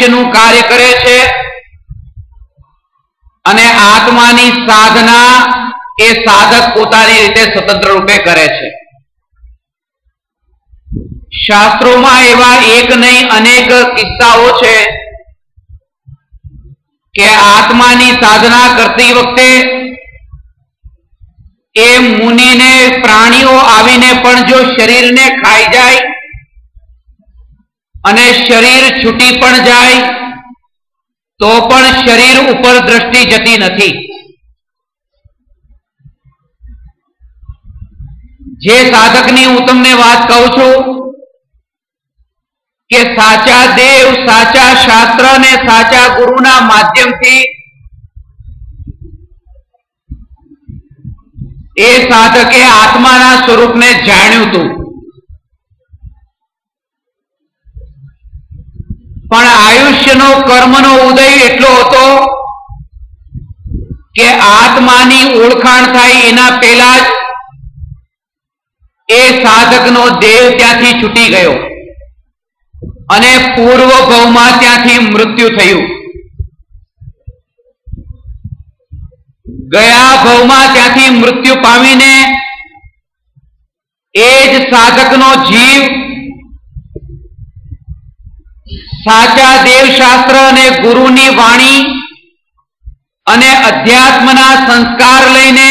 આયુષ્યનું કાર્ય કરે છે અને આત્માની સાધના એ સાધક પોતાની રીતે સ્વતંત્ર રૂપે કરે છે। શાસ્ત્રોમાં એવા એક નહીં અનેક કિસ્સાઓ છે કે આત્માની સાધના કરતી વખતે એ મુનિને પ્રાણીઓ આવીને પણ જો શરીરને ખાઈ જાય અને શરીર છૂટી પણ જાય તો પણ શરીર ઉપર દ્રષ્ટિ જતી નથી। જે સાધકની હું તમને વાત કહું છું કે સાચા દેવ, સાચા શાસ્ત્ર ને સાચા ગુરુના માધ્યમથી એ સાધકે આત્માના સ્વરૂપને જાણ્યું હતું, પણ આયુષ્યનો કર્મનો ઉદય એટલો હતો કે આત્માની ઓળખાણ થાય એના પહેલા જ એ સાધકનો દેહ ત્યાંથી છૂટી ગયો અને પૂર્વ ભવમાં ત્યાંથી મૃત્યુ થયું। ગયા ભવમાં ત્યાંથી મૃત્યુ પામીને એ જ સાધકનો જીવ સાચા દેવશાસ્ત્ર અને ગુરુની વાણી અને અધ્યાત્મના સંસ્કાર લઈને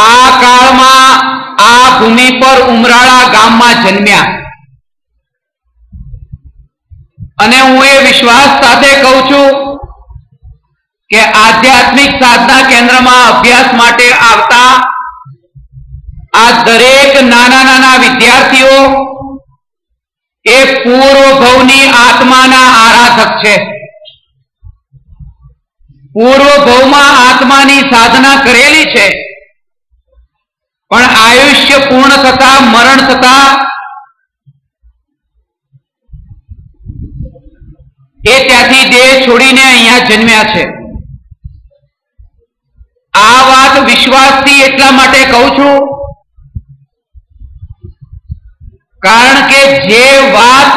આ કાળમાં આ ભૂમિ પર ઉમરાળા ગામમાં જન્મ્યા। અને હું એ વિશ્વાસ સાથે કહું છું કે આધ્યાત્મિક સાધના કેન્દ્રમાં અભ્યાસ માટે આવતા આ દરેક નાના નાના વિદ્યાર્થીઓ એ પૂર્વ ભવની આત્માના આરાધક છે। પૂર્વ ભવમાં આત્માની સાધના કરેલી છે, પણ આયુષ્ય પૂર્ણ થતા મરણ થતા એ ત્યાંથી દેહ છોડીને અહીંયા જન્મ્યા છે। આ વાત વિશ્વાસથી એટલા માટે કહું છું કારણ કે જે વાત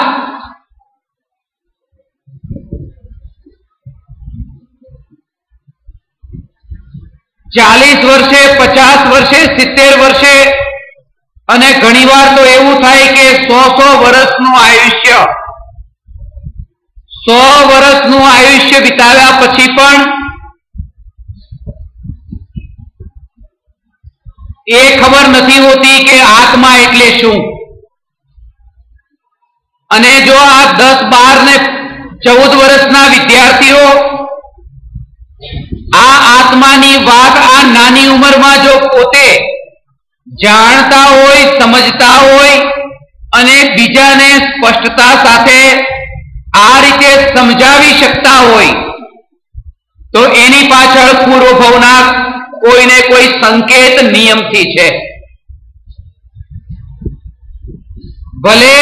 ચાલીસ વર્ષે, 50 વર્ષે, 70 વર્ષે અને ઘણીવાર તો એવું થાય કે 100 વર્ષનું આયુષ્ય, 100 વર્ષનું આયુષ્ય વિતાવ્યા પછી પણ એ ખબર નથી હોતી કે આત્મા એટલે શું। અને જો આ 10, 12 ને 14 વર્ષના વિદ્યાર્થીઓ આ આત્માની વાત આ નાની ઉંમરમાં જો પોતે જાણતા હોય, સમજતા હોય અને બીજાને સ્પષ્ટતા સાથે આ રીતે સમજાવી શકતા હોય તો એની પાછળ પૂર્વ ભવના કોઈને કોઈ સંકેત નિયમથી છે। ભલે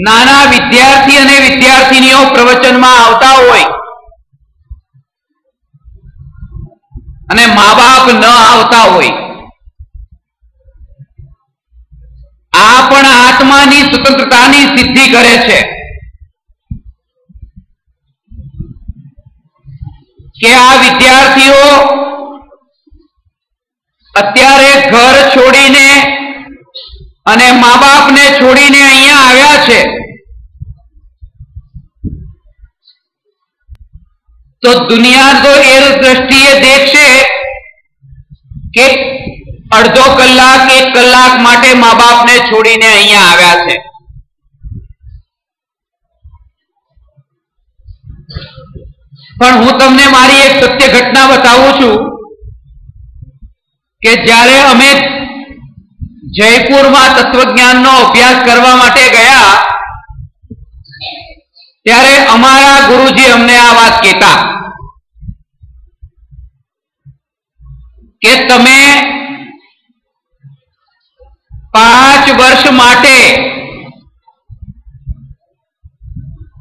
નાના વિદ્યાર્થી અને વિદ્યાર્થીનીઓ પ્રવચનમાં આવતા હોય અને મા બાપ ન આવતા હોય, આ પણ આત્માની સ્વતંત્રતાની સિદ્ધિ કરે છે કે આ વિદ્યાર્થીઓ અત્યારે ઘર છોડીને અને મા બાપને છોડીને અહીંયા આવ્યા છે તો દુનિયા તો એ દ્રષ્ટિએ દેખશે કે અડધો કલાક, 1 કલાક માટે મા બાપને છોડીને અહીંયા આવ્યા છે। પણ હું તમને મારી એક સત્ય ઘટના બતાવું છું કે જ્યારે અમે જયપુરમાં તત્વજ્ઞાનનો અભ્યાસ કરવા માટે ગયા ત્યારે અમારા ગુરુજી અમને આ વાત કહેતા કે તમે 5 વર્ષ માટે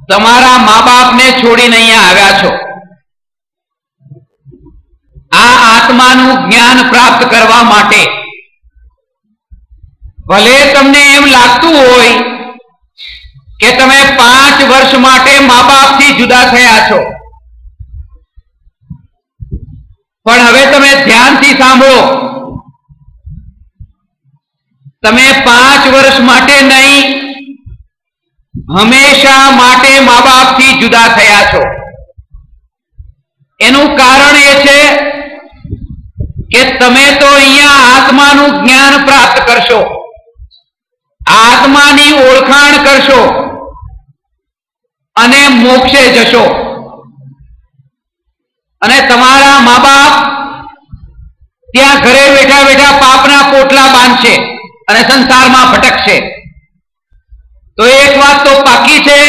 તમારા મા બાપને છોડીને અહીંયા આવ્યા છો આ આત્માનું જ્ઞાન પ્રાપ્ત કરવા માટે। ભલે તમને એમ લાગતું હોય કે તમે 5 વર્ષ માટે મા બાપથી જુદા થયા છો, પણ હવે તમે ધ્યાનથી સાંભળો, તમે 5 વર્ષ માટે નહીં, હંમેશા માટે મા બાપથી જુદા થયા છો. એનું કારણ એ છે કે તમે તો અહીંયા આત્માનું જ્ઞાન પ્રાપ્ત કરશો, આત્માની ઓળખાણ કરશો અને મોક્ષે જશો. અને તમારા મા બાપ ત્યાં ઘરે બેઠા બેઠા પાપના પોટલા બાંધશે અને સંસારમાં ભટકશે. તો એક વાત તો પાકી છે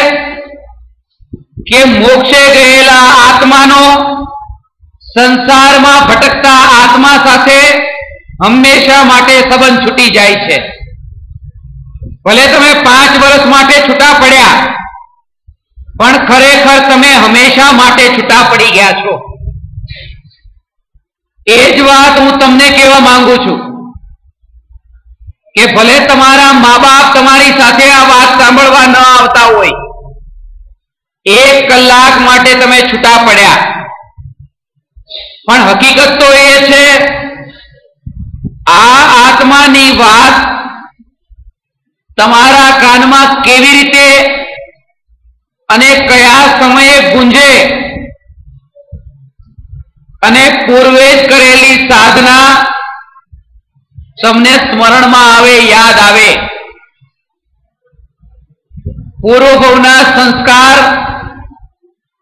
કે મોક્ષે ગયેલા આત્માનો સંસારમાં ભટકતા આત્મા સાથે હંમેશા માટે સંબંધ છૂટી જાય છે. ભલે તમે 5 વર્ષ માટે છૂટા પડ્યા, પણ ખરેખર તમે હંમેશા માટે છૂટા પડી ગયા છો. એ જ વાત હું તમને કહેવા માંગુ છું કે ભલે તમારા મા બાપ તમારી સાથે આ વાત સાંભળવા ન આવતા હોય, 1 કલાક માટે તમે છૂટા પડ્યા, પણ હકીકત તો એ છે આ આત્માની વાત તમારા કાનમાં કેવી રીતે અને કયા સમયે ગુંજે અને પૂર્વે જ કરેલી સાધના તમને સ્મરણમાં આવે, યાદ આવે. પૂર્વભવના સંસ્કાર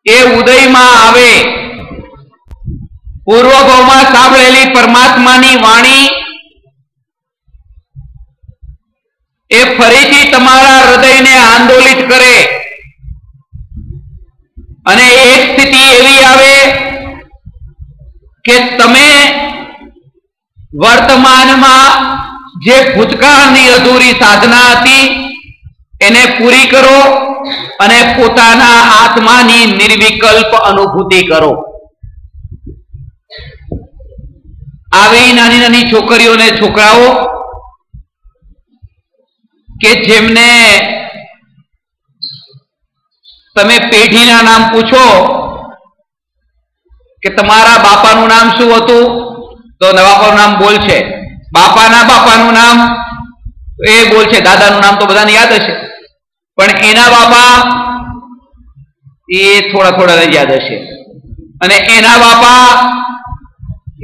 એ ઉદયમાં આવે. પૂર્વભવમાં સાંભળેલી પરમાત્માની વાણી એ ફરીથી તમારા હૃદયને આંદોલિત કરે અને એક સ્થિતિ એવી આવે કે તમે વર્તમાનમાં જે ભૂતકાળની અધૂરી સાધના હતી એને પૂરી કરો અને પોતાના આત્માની નિર્વિકલ્પ અનુભૂતિ કરો. આવી નાની નાની છોકરીઓ ને છોકરાઓ કે જેમને તમે પેઢીના નામ પૂછો કે તમારા બાપાનું નામ શું હતું, તો બાપાનું નામ બોલશે, બાપાના બાપાનું નામ એ બોલશે, દાદાનું નામ તો બધાને યાદ હશે, પણ એના બાપા એ થોડા થોડા યાદ હશે, અને એના બાપા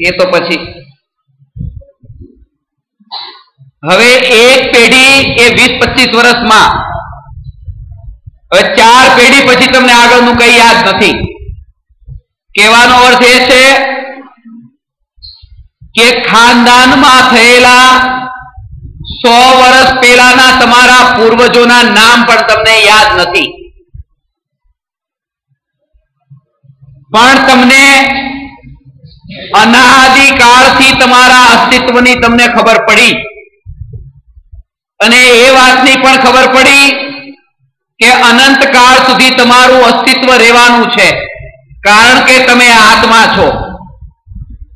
એ તો પછી. હવે એક પેઢી એ 20-25 વર્ષમાં, હવે 4 પેઢી પછી તમને આગળનું કઈ યાદ નથી. કહેવાનો અર્થ એ છે કે ખાનદાનમાં થયેલા 100 વર્ષ પહેલાના તમારા પૂર્વજોના નામ પણ તમને યાદ નથી, પણ તમને અનાદિકાળથી તમારા અસ્તિત્વની તમને ખબર પડી. અને એ વાતની પણ ખબર પડી કે અનંત કાળ સુધી તમારું અસ્તિત્વ રહેવાનું છે, કારણ કે તમે આત્મા છો.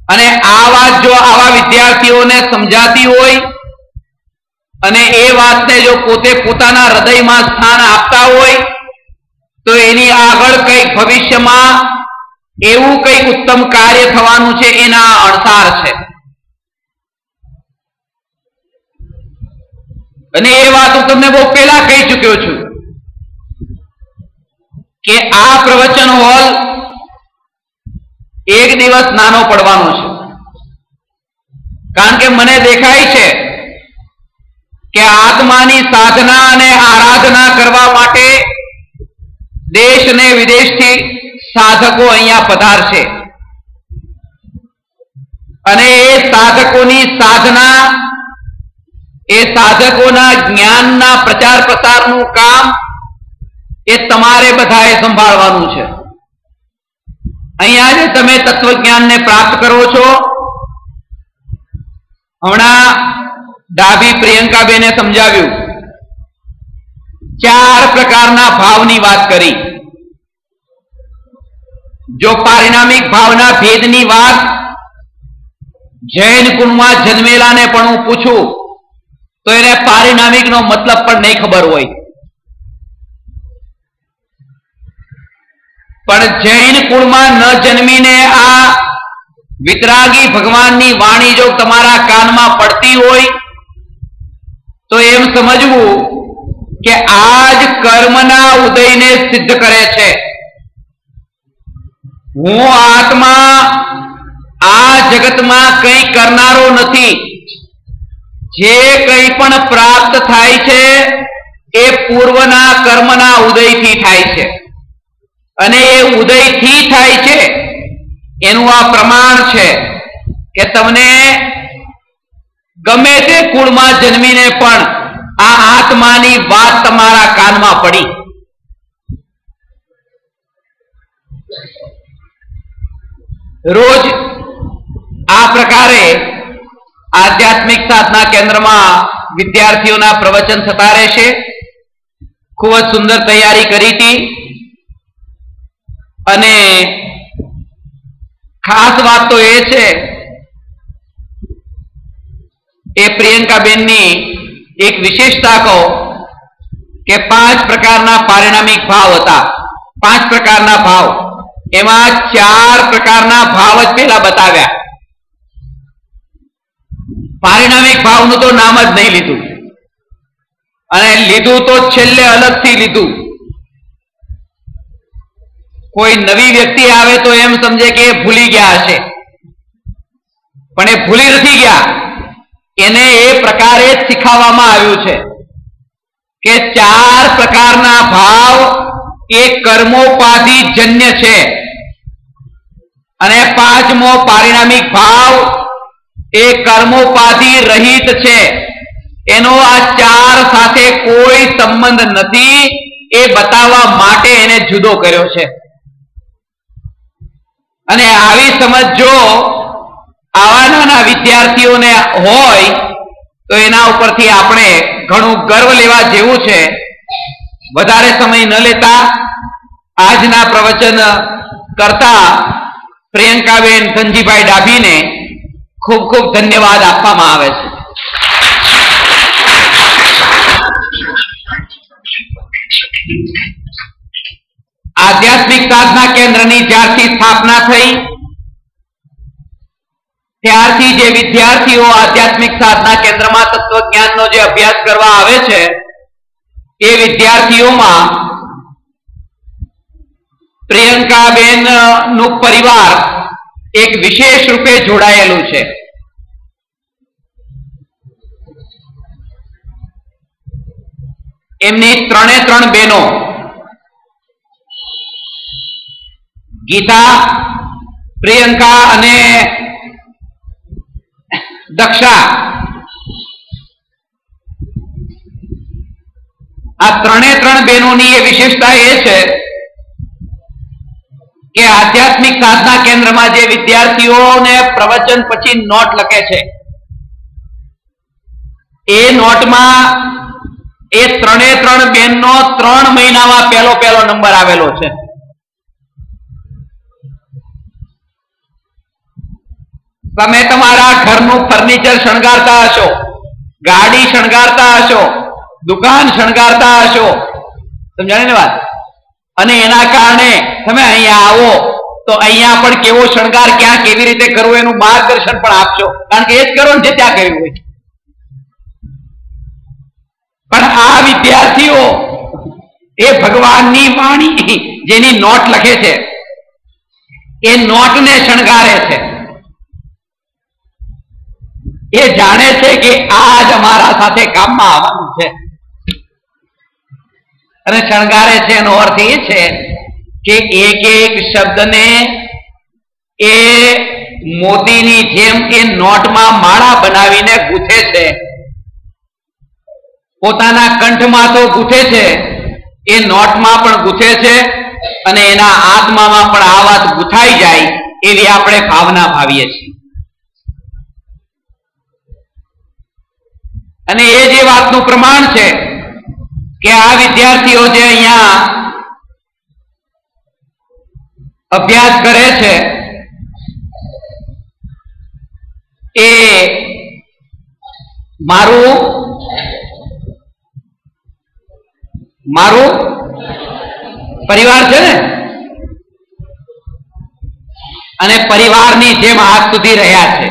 અને આ વાત જો આવા વિદ્યાર્થીઓને સમજાતી હોય અને એ વાતને જો પોતે પોતાના હૃદયમાં સ્થાન આપતા હોય તો એની આગળ કંઈક ભવિષ્યમાં એવું કંઈક ઉત્તમ કાર્ય થવાનું છે, એના અણસાર છે. અને એ વાત હું તમને બહુ પહેલા કહી ચૂક્યો છું કે આ પ્રવચન હોલ એક દિવસ નાનો પડવાનો છે, કારણ કે મને દેખાય છે કે આત્માની સાધના અને આરાધના કરવા માટે દેશ અને વિદેશથી સાધકો અહીંયા પધારશે, અને એ સાધકોની સાધના, એ સાધકોના જ્ઞાનના પ્રચાર પ્રસારનું કામ એ તમારે બધાએ સંભાળવાનું છે. અહીંયા જે તમે તત્વજ્ઞાનને પ્રાપ્ત કરો છો, હમણાં ડાભી પ્રિયંકાબેને સમજાવ્યું, 4 પ્રકારના ભાવની વાત કરી. જો પારિણામિક ભાવના ભેદની વાત જૈન કુળમાં જન્મેલાને પણ હું પૂછું તો એને પારિણામિક નો મતલબ પણ નહીં ખબર હોય. પણ જૈન કુળમાં ન જન્મીને આ વિતરાગી ભગવાનની વાણી જો તમારા કાનમાં પડતી હોય તો એમ સમજવું કે આ જ કર્મના ઉદયને સિદ્ધ કરે છે. હું આત્મા આ જગતમાં કંઈ કરનારો નથી. જે કંઈ પણ પ્રાપ્ત થાય છે એ પૂર્વના કર્મના ઉદયથી થાય છે, અને એ ઉદયથી થાય છે એનું આ પ્રમાણ છે કે તમને ગમે તે કુળમાં જન્મીને પણ આ આત્માની વાત તમારા કાનમાં પડી. રોજ આ પ્રકારે આધ્યાત્મિક સાધના કેન્દ્રમાં વિદ્યાર્થીઓના પ્રવચન થતા રહેશે. ખૂબ જ સુંદર તૈયારી કરી હતી, અને ખાસ વાત તો એ છે એ પ્રિયંકાબેનની એક વિશેષતા કહો કે 5 પ્રકારના પારિણામિક ભાવ હતા. 5 પ્રકારના ભાવ, એમાં 4 પ્રકારના ભાવ જ પહેલા બતાવ્યા. પારિણામિક ભાવનું તો નામ જ નહીં લીધું, અને લીધું તો છેલ્લે અલગથી લીધું. કોઈ નવી વ્યક્તિ આવે તો એમ સમજે કે એ ભૂલી ગયા હશે, પણ એ ભૂલી નથી ગયા. એને એ પ્રકારે શીખવવામાં આવ્યું છે કે 4 પ્રકારના ભાવ એ કર્મોપાધિ જન્ય છે, અને 5મો પારિણામિક ભાવ એ કર્મોપાધિ રહિત છે. એનો આ 4 સાથે કોઈ સંબંધ નથી, એ બતાવવા માટે એને જુદો કર્યો છે. અને આવી સમજ જો આવા નાના વિદ્યાર્થીઓને હોય તો એના ઉપરથી આપણે ઘણું ગર્વ લેવા જેવું છે. વધારે સમય ન લેતા આજના પ્રવચન કરતા પ્રિયંકાબેન ધનજીભાઈ ડાભીને ખૂબ ખૂબ ધન્યવાદ આપવામાં આવે છે. આધ્યાત્મિક સાધના કેન્દ્રની જ્યારથી સ્થાપના થઈ ત્યારથી જે વિદ્યાર્થીઓ આધ્યાત્મિક સાધના કેન્દ્રમાં તત્વજ્ઞાનનો જે અભ્યાસ કરવા આવે છે એ વિદ્યાર્થીઓમાં પ્રિયંકાબેન નું પરિવાર એક વિશેષ રૂપે જોડાયેલું છે. એમની 3 બહેનો ગીતા, પ્રિયંકા અને દક્ષા, આ 3 બહેનોની એ વિશેષતા એ છે કે આધ્યાત્મિક સાધના કેન્દ્રમાં જે વિદ્યાર્થીઓને પ્રવચન પછી નોટ લખે છે એ નોટમાં એ 3 બહેનનો 3 મહિનામાં પહેલો નંબર આવેલો છે. તમે તમારા ઘરનું ફર્નિચર શણગારતા હશો, ગાડી શણગારતા હશો, દુકાન શણગારતા હશો, સમજાણી ને વાત? અને એના કારણે તમે અહીંયા આવો તો અહીંયા પણ કેવો શણગાર ક્યાં કેવી રીતે કરવો એનું માર્ગદર્શન પણ આપશો, કારણ કે એ જ કરો ને જે ત્યાં કર્યું હોય. પણ આ વિદ્યાર્થીઓ એ ભગવાનની વાણી જેની નોટ લખે છે એ નોટને શણગારે છે. એ જાણે છે કે આ જ અમારા સાથે કામમાં આવવાનું છે, અને શણગારે છે એનો અર્થ એ છે કે એક શબ્દને એ મોતીની જેમ એ નોટમાં માળા બનાવીને ગૂંથે છે. પોતાના કંઠમાં તો ગૂંથે છે, એ નોટમાં પણ ગૂંથે છે, અને એના આત્મામાં પણ આ વાત ગૂંથાઈ જાય એવી આપણે ભાવના ભાવીએ છીએ. અને એ જે વાતનું પ્રમાણ છે કે આ વિદ્યાર્થીઓ જે અહીંયા અભ્યાસ કરે છે એ મારું મારું પરિવાર છે ને, અને પરિવારની જેમ આજ સુધી રહ્યા છે.